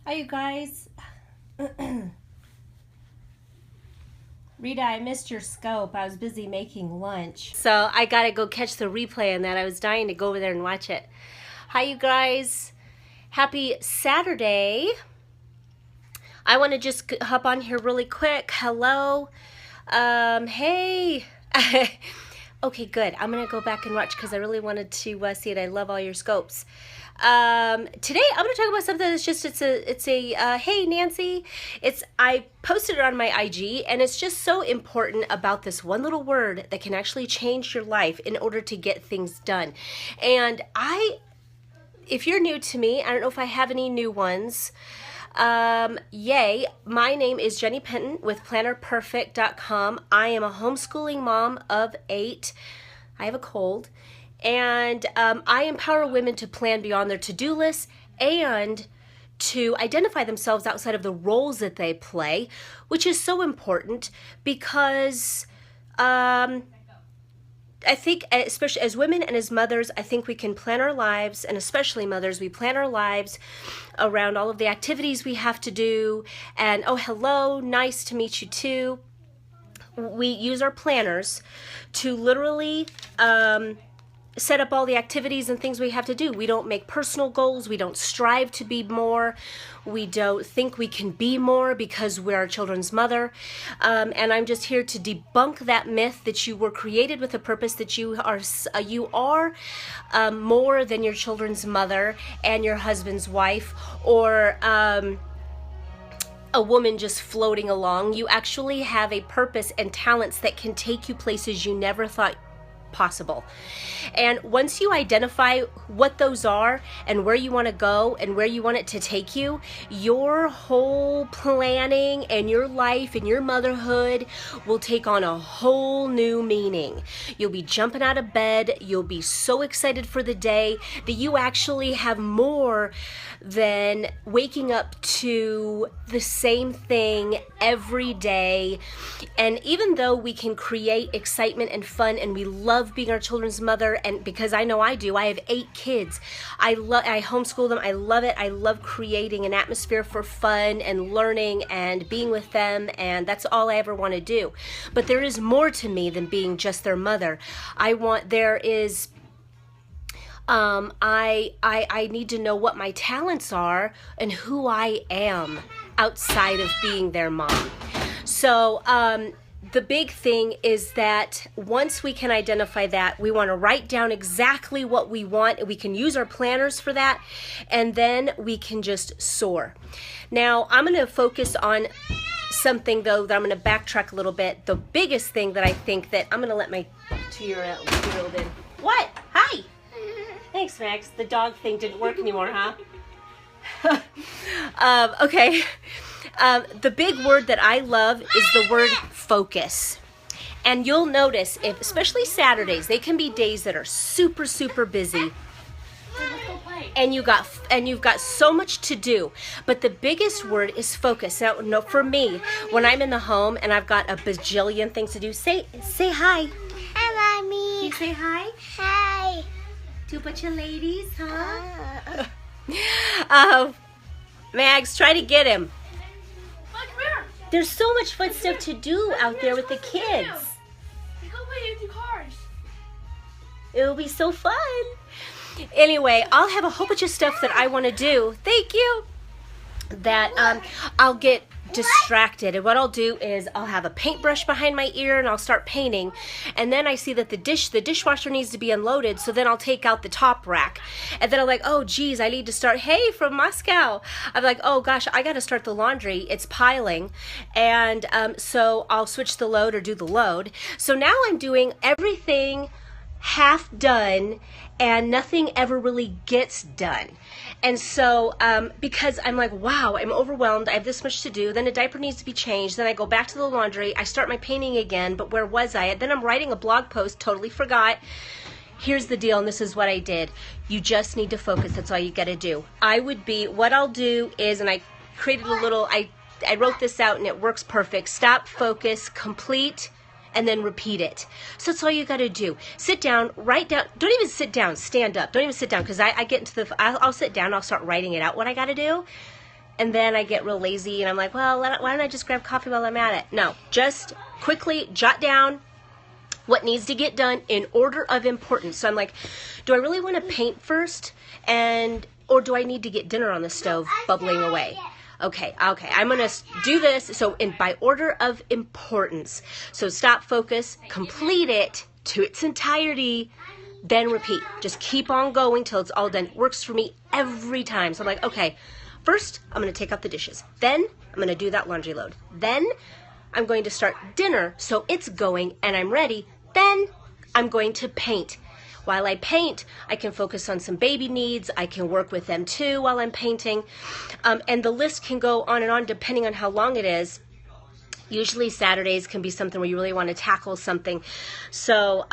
Hi, you guys. Rita, I missed your scope. I was busy making lunch. So I gotta go catch the replay on that. I was dying to go over there and watch it. Hi, you guys. Happy Saturday. I want to just hop on here really quick. Hello. Hey. Okay, good. I'm gonna go back and watch because I really wanted to see it. I love all your scopes. Today I'm going to talk about something that's just it's a hey Nancy. I posted it on my IG, and it's just so important about this one little word that can actually change your life in order to get things done. And if you're new to me, I don't know if I have any new ones. Yay. My name is Jenny Penton with plannerperfect.com. I am a homeschooling mom of 8. I have a cold. And I empower women to plan beyond their to-do lists and to identify themselves outside of the roles that they play, which is so important because I think, especially as women and as mothers, I think we can plan our lives, and especially mothers, we plan our lives around all of the activities we have to do. And oh, hello, nice to meet you too. We use our planners to literally set up all the activities and things we have to do. We don't make personal goals. We don't strive to be more. We don't think we can be more because we're our children's mother. And I'm just here to debunk that myth that you were created with a purpose, that you are more than your children's mother and your husband's wife, or a woman just floating along. You actually have a purpose and talents that can take you places you never thought possible. And once you identify what those are and where you want to go and where you want it to take you, your whole planning and your life and your motherhood will take on a whole new meaning. You'll be jumping out of bed. You'll be so excited for the day that you actually have more than waking up to the same thing every day. And even though we can create excitement and fun, and we love being our children's mother, and because I know I do, I have 8 kids. I homeschool them. I love it. I love creating an atmosphere for fun and learning and being with them, and that's all I ever want to do. But there is more to me than being just their mother. I need to know what my talents are and who I am outside of being their mom. So the big thing is that once we can identify that, we want to write down exactly what we want, and we can use our planners for that, and then we can just soar. Now, I'm going to focus on something, though, that I'm going to backtrack a little bit. The biggest thing that I think that I'm going to let my 2-year-old in. What? Hi. Thanks, Max. The dog thing didn't work anymore, huh? Okay. The big word that I love is the word focus. And you'll notice, especially Saturdays, they can be days that are super, super busy. And you've got so much to do. But the biggest word is focus. Now, no, for me, when I'm in the home and I've got a bajillion things to do, say hi. Hi, Mommy. Can you say hi? Hi. Two bunch of ladies, huh? Mags, try to get him. There's so much fun stuff to do out there with the kids. It'll be so fun. Anyway, I'll have a whole bunch of stuff that I want to do. Thank you. That I'll get distracted, and what I'll do is I'll have a paintbrush behind my ear and I'll start painting, and then I see that the dishwasher needs to be unloaded, so then I'll take out the top rack, and then I'm like, oh geez, I need to start, hey, from Moscow. I'm like, oh gosh, I gotta start the laundry, it's piling. And so I'll switch the load or do the load. So now I'm doing everything half done and nothing ever really gets done. And so because I'm like, wow, I'm overwhelmed, I have this much to do, then a diaper needs to be changed, then I go back to the laundry, I start my painting again, but where was I? Then I'm writing a blog post, totally forgot. Here's the deal, and this is what I did. You just need to focus, that's all you gotta do. What I'll do is, and I created a little, I wrote this out and it works perfect. Stop, focus, complete, and then repeat it. So that's all you got to do. Sit down, write down. Don't even sit down, stand up. Don't even sit down, because I get into I'll sit down, I'll start writing it out what I got to do. and then I get real lazy and I'm like, well, why don't I just grab coffee while I'm at it? No, just quickly jot down what needs to get done in order of importance. So I'm like, do I really want to paint first? Or do I need to get dinner on the stove bubbling away? Okay, I'm going to do this. So by order of importance. So stop, focus, complete it to its entirety, then repeat. Just keep on going till it's all done. Works for me every time. So I'm like, okay, first I'm going to take out the dishes. Then I'm going to do that laundry load. Then I'm going to start dinner so it's going and I'm ready. Then I'm going to paint. While I paint, I can focus on some baby needs. I can work with them too while I'm painting. And the list can go on and on depending on how long it is. Usually Saturdays can be something where you really want to tackle something. So,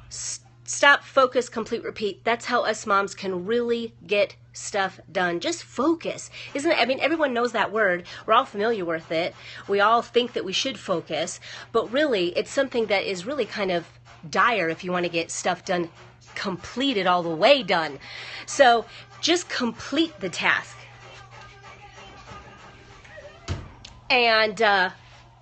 stop, focus, complete, repeat. That's how us moms can really get stuff done. Just focus. Isn't it? I mean, everyone knows that word. We're all familiar with it. We all think that we should focus, but really it's something that is really kind of dire if you want to get stuff done, completed all the way done. So just complete the task. And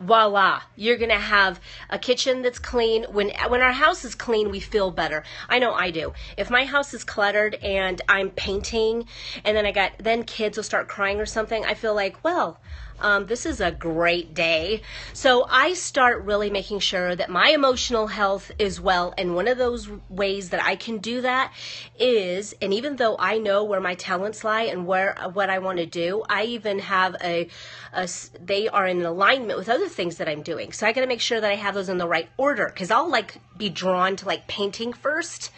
voila, you're going to have a kitchen that's clean. When our house is clean, we feel better. I know I do. If my house is cluttered and I'm painting and then kids will start crying or something, I feel like, well, this is a great day. So I start really making sure that my emotional health is well. And one of those ways that I can do that is, and even though I know where my talents lie and what I want to do, I even have they are in alignment with other things that I'm doing. So I got to make sure that I have those in the right order, because I'll be drawn to painting first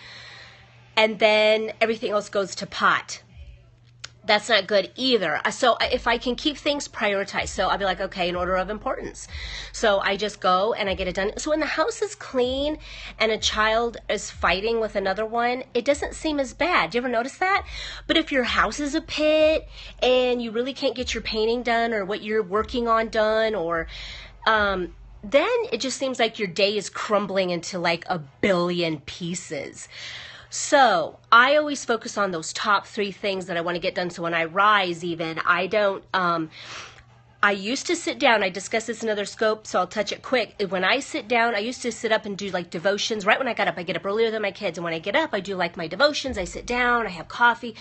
and then everything else goes to pot. That's not good either. So if I can keep things prioritized, so I'll be like, okay, in order of importance. So I just go and I get it done. So when the house is clean and a child is fighting with another one, it doesn't seem as bad. Do you ever notice that? But if your house is a pit and you really can't get your painting done or what you're working on done, or then it just seems like your day is crumbling into a billion pieces. So I always focus on those top 3 things that I want to get done. So when I rise, even, I don't, I used to sit down. I discussed this in another scope, so I'll touch it quick. When I sit down, I used to sit up and do devotions right when I got up. I get up earlier than my kids. And when I get up, I do my devotions. I sit down, I have coffee.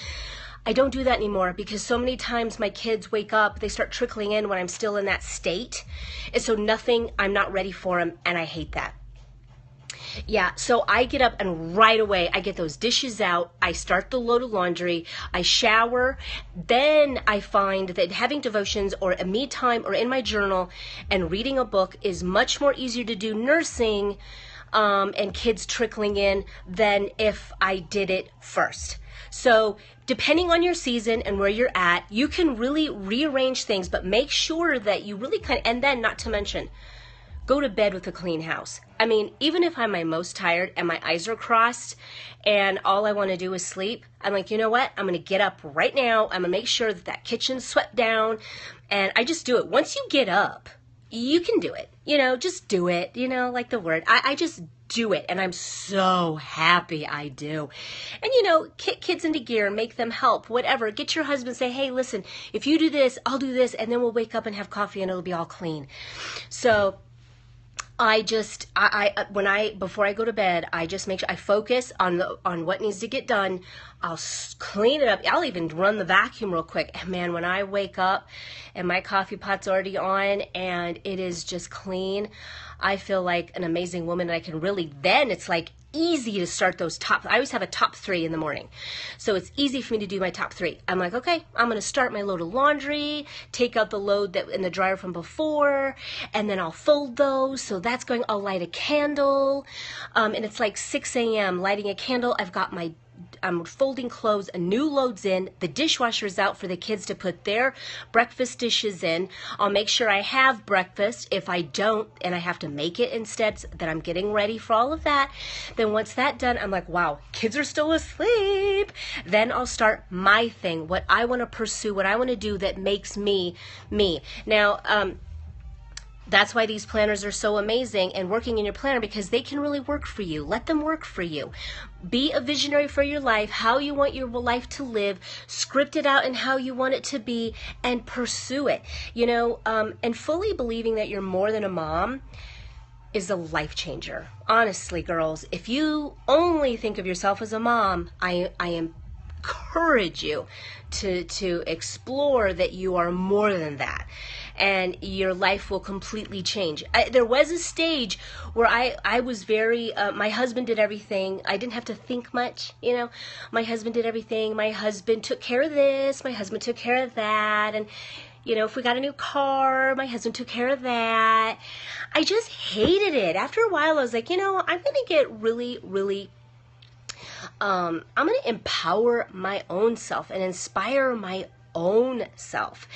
I don't do that anymore because so many times my kids wake up, they start trickling in when I'm still in that state. And so I'm not ready for them, and I hate that. Yeah, so I get up and right away I get those dishes out. I start the load of laundry. I shower. Then I find that having devotions or a me time or in my journal and reading a book is much more easier to do nursing and kids trickling in than if I did it first. So depending on your season and where you're at, you can really rearrange things, but make sure that you really and then not to mention, go to bed with a clean house. I mean, even if I'm my most tired and my eyes are crossed and all I want to do is sleep, I'm like, you know what? I'm going to get up right now. I'm going to make sure that kitchen's swept down. And I just do it. Once you get up, you can do it. Just do it. Like the word. I just do it. And I'm so happy I do. And, kick kids into gear, make them help, whatever. Get your husband, say, hey, listen, if you do this, I'll do this. And then we'll wake up and have coffee and it'll be all clean. So before I go to bed, I just make sure I focus on what needs to get done. I'll clean it up. I'll even run the vacuum real quick. And man, when I wake up and my coffee pot's already on and it is just clean, I feel like an amazing woman. And I can really, then it's easy to start those I always have a top 3 in the morning. So it's easy for me to do my top 3. I'm like, okay, I'm going to start my load of laundry, take out the load that in the dryer from before, and then I'll fold those. So that's going, I'll light a candle. And it's 6 a.m. lighting a candle. I'm folding clothes, a new load's in, the dishwasher's out for the kids to put their breakfast dishes in. I'll make sure I have breakfast. If I don't and I have to make it instead, so that I'm getting ready for all of that. Then once that's done, I'm like, wow, kids are still asleep. Then I'll start my thing, what I want to pursue, what I want to do that makes me, me. Now, That's why these planners are so amazing, and working in your planner, because they can really work for you. Let them work for you. Be a visionary for your life, how you want your life to live, script it out and how you want it to be, and pursue it. And fully believing that you're more than a mom is a life changer. Honestly, girls, if you only think of yourself as a mom, I encourage you to explore that you are more than that, and your life will completely change. There was a stage where I was very my husband did everything. I didn't have to think much. My husband did everything. My husband took care of this, my husband took care of that, and if we got a new car, my husband took care of that. I just hated it. After a while, I was like, I'm going to get really I'm going to empower my own self and inspire my own self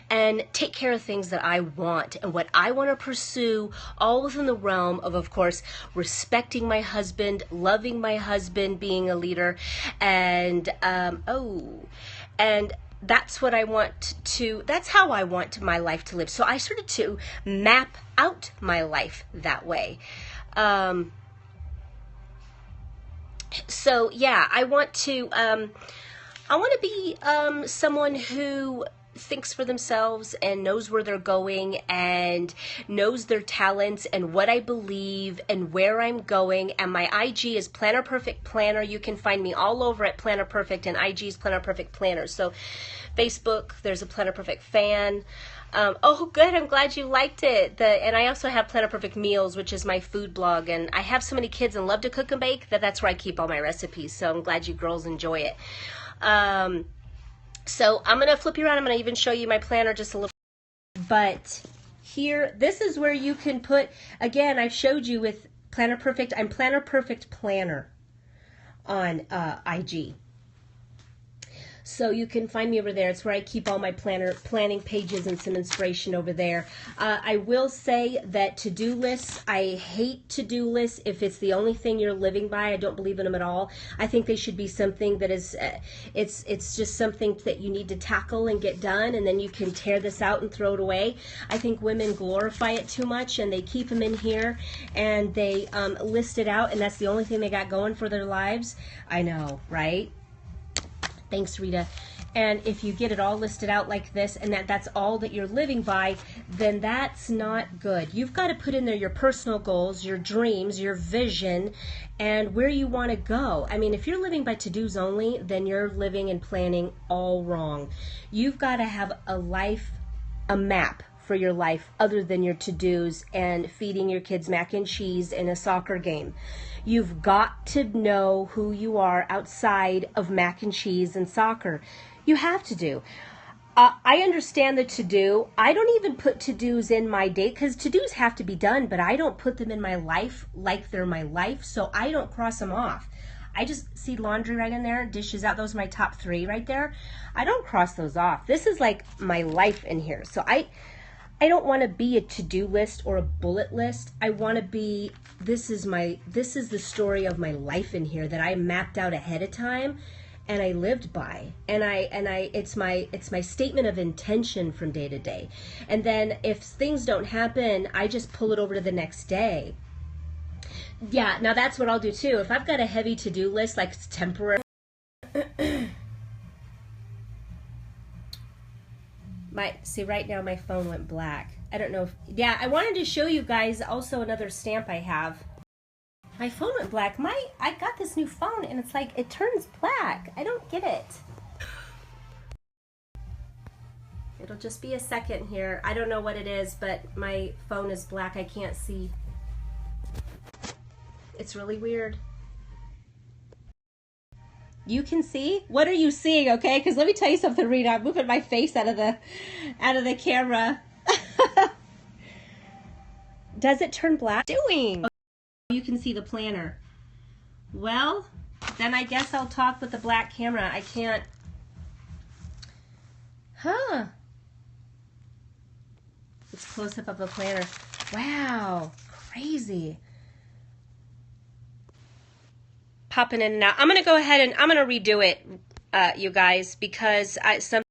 and take care of things that I want and what I want to pursue, all within the realm of course, respecting my husband, loving my husband, being a leader, and that's what I want that's how I want my life to live. So I started to map out my life that way. So yeah, I want to be someone who thinks for themselves and knows where they're going and knows their talents and what I believe and where I'm going. And my IG is Planner Perfect Planner. You can find me all over at Planner Perfect, and IG is Planner Perfect Planner. So Facebook, there's a Planner Perfect fan. Oh, good. I'm glad you liked it. And I also have Planner Perfect Meals, which is my food blog. And I have so many kids and love to cook and bake that's where I keep all my recipes. So I'm glad you girls enjoy it. So I'm going to flip you around. I'm going to even show you my planner just a little. But here, this is where you can put, again, I've showed you with Planner Perfect. I'm Planner Perfect Planner on IG. So you can find me over there. It's where I keep all my planning pages and some inspiration over there. I will say that to-do lists, I hate to-do lists if it's the only thing you're living by. I don't believe in them at all. I think they should be something that is, it's just something that you need to tackle and get done, and then you can tear this out and throw it away. I think women glorify it too much, and they keep them in here, and they list it out, and that's the only thing they got going for their lives. I know, right? Thanks, Rita. And if you get it all listed out like this, and that's all that you're living by, then that's not good. You've got to put in there your personal goals, your dreams, your vision, and where you want to go. I mean, if you're living by to-dos only, then you're living and planning all wrong. You've got to have a map for your life other than your to-dos and feeding your kids mac and cheese in a soccer game. You've got to know who you are outside of mac and cheese and soccer. You have to do. I understand the to-do. I don't even put to-dos in my day because to-dos have to be done, but I don't put them in my life like they're my life, so I don't cross them off. I just see laundry right in there, dishes out. Those are my top 3 right there. I don't cross those off. This is like my life in here. So I don't want to be a to-do list or a bullet list. I want to be, this is the story of my life in here that I mapped out ahead of time and I lived by. And it's my statement of intention from day to day. And then if things don't happen, I just pull it over to the next day. Yeah, now that's what I'll do too. If I've got a heavy to-do list, like it's temporary. See, right now my phone went black. I don't know if, yeah, I wanted to show you guys also another stamp I have. My phone went black. I got this new phone and it's like, it turns black. I don't get it. It'll just be a second here. I don't know what it is, but my phone is black. I can't see. It's really weird. You can see? What are you seeing, okay? Because let me tell you something, Rita. I'm moving my face out of the camera. Does it turn black? Doing. You can see the planner. Well, then I guess I'll talk with the black camera. I can't. Huh. It's close up of the planner. Wow. Crazy. Popping in and out. I'm going to go ahead and I'm going to redo it, you guys, because some